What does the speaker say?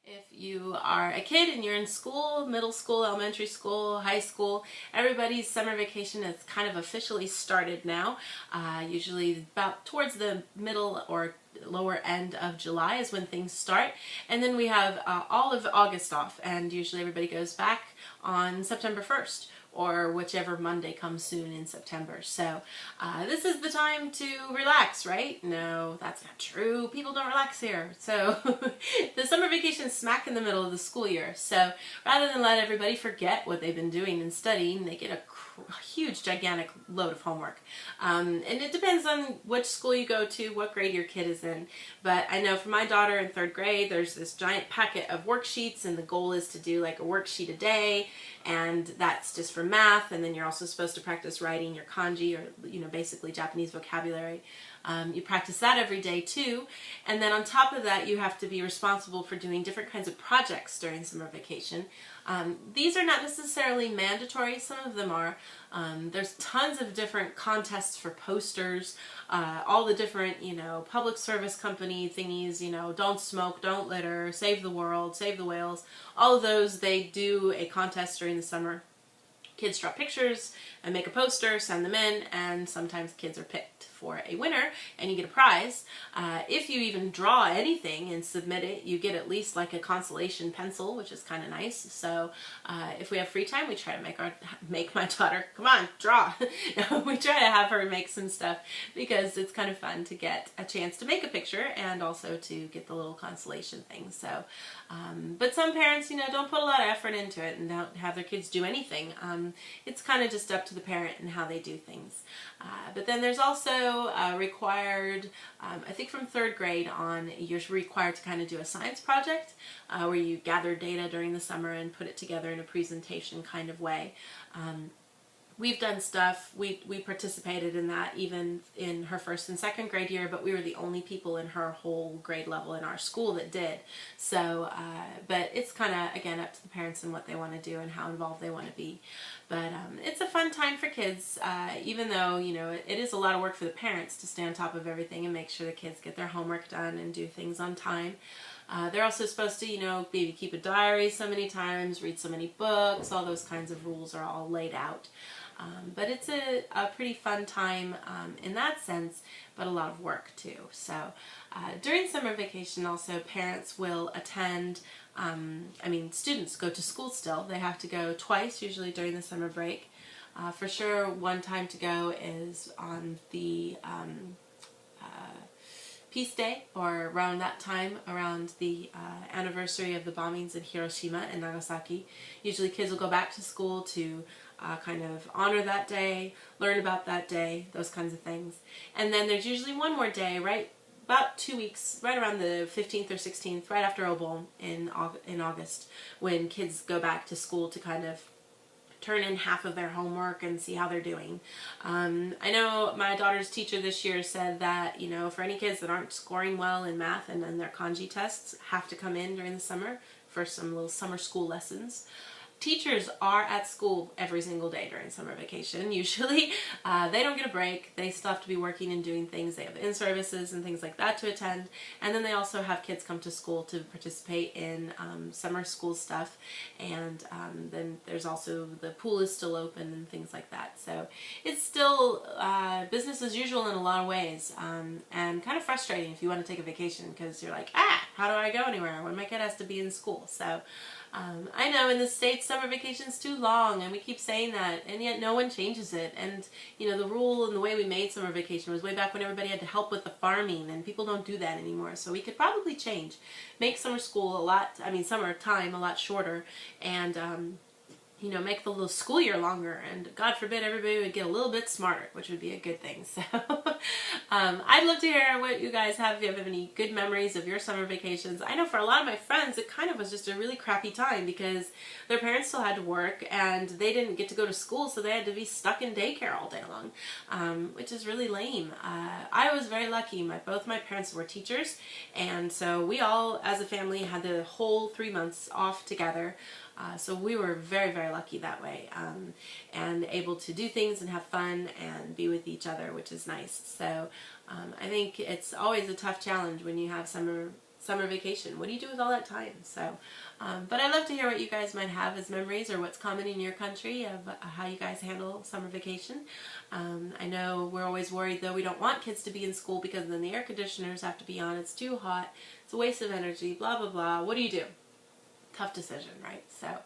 If you are a kid and you're in school, middle school, elementary school, high school, everybody's summer vacation has kind of officially started now. Usually about towards the middle or lower end of July is when things start. And then we have all of August off, and usually everybody goes back on September 1st. Or whichever Monday comes soon in September. So this is the time to relax, right? No, that's not true. People don't relax here. So the summer vacation is smack in the middle of the school year. So rather than let everybody forget what they've been doing and studying, they get a huge, gigantic load of homework. And it depends on which school you go to, what grade your kid is in. But I know for my daughter in 3rd grade, there's this giant packet of worksheets, and the goal is to do like a worksheet a day, and that's just for math. And then you're also supposed to practice writing your kanji, or basically Japanese vocabulary. You practice that every day too. And then on top of that, you have to be responsible for doing different kinds of projects during summer vacation. These are not necessarily mandatory. Some of them are. There's tons of different contests for posters, all the different, public service company thingies, don't smoke, don't litter, save the world, save the whales. All of those, they do a contest during the summer. Kids draw pictures and make a poster, send them in, and sometimes kids are picked for a winner and you get a prize. If you even draw anything and submit it, you get at least like a consolation pencil, which is kind of nice. So if we have free time, we try to make my daughter, come on, draw. We try to have her make some stuff because it's kind of fun to get a chance to make a picture and also to get the little consolation thing. So, but some parents, don't put a lot of effort into it and don't have their kids do anything. It's kind of just up to the parent and how they do things. But then there's also required, I think from 3rd grade on, you're required to kind of do a science project where you gather data during the summer and put it together in a presentation kind of way. We've done stuff, we participated in that even in her 1st and 2nd grade year, but we were the only people in her whole grade level in our school that did. So, but it's kind of, again, up to the parents and what they want to do and how involved they want to be. But it's a fun time for kids, even though, it is a lot of work for the parents to stay on top of everything and make sure the kids get their homework done and do things on time. They're also supposed to, maybe keep a diary so many times, read so many books, all those kinds of rules are all laid out. But it's a pretty fun time in that sense, but a lot of work too. So during summer vacation also, parents will attend, students go to school still. They have to go twice, usually during the summer break. For sure, one time to go is on the Peace Day, or around that time, around the anniversary of the bombings in Hiroshima and Nagasaki. Usually kids will go back to school to kind of honor that day, learn about that day, those kinds of things. And then there's usually one more day, right about 2 weeks, right around the 15th or 16th, right after Obon in August, when kids go back to school to kind of turn in half of their homework and see how they're doing. I know my daughter's teacher this year said that, for any kids that aren't scoring well in math and then their kanji tests have to come in during the summer for some little summer school lessons. Teachers are at school every single day during summer vacation. Usually they don't get a break. They still have to be working and doing things. They have in-services and things like that to attend. And then they also have kids come to school to participate in summer school stuff. And then there's also the pool is still open and things like that. So it's still business as usual in a lot of ways, and kind of frustrating if you want to take a vacation because you're like, how do I go anywhere when my kid has to be in school? So I know in the States summer vacation's too long, and we keep saying that, and yet no one changes it. And the rule and the way we made summer vacation was way back when everybody had to help with the farming, and people don't do that anymore. So we could probably change, make summer school summer time a lot shorter, and make the little school year longer, and God forbid everybody would get a little bit smarter, which would be a good thing. So I'd love to hear what you guys have, if you have any good memories of your summer vacations. I know for a lot of my friends, it kind of was just a really crappy time because their parents still had to work and they didn't get to go to school, so they had to be stuck in daycare all day long, which is really lame. I was very lucky. Both my parents were teachers, and so we all, as a family, had the whole 3 months off together. So we were very, very lucky that way, and able to do things and have fun and be with each other, which is nice. So I think it's always a tough challenge when you have summer summer vacation. What do you do with all that time? So, but I'd love to hear what you guys might have as memories, or what's common in your country of how you guys handle summer vacation. I know we're always worried, though. We don't want kids to be in school because then the air conditioners have to be on. It's too hot. It's a waste of energy, blah, blah, blah. What do you do? Tough decision, right? So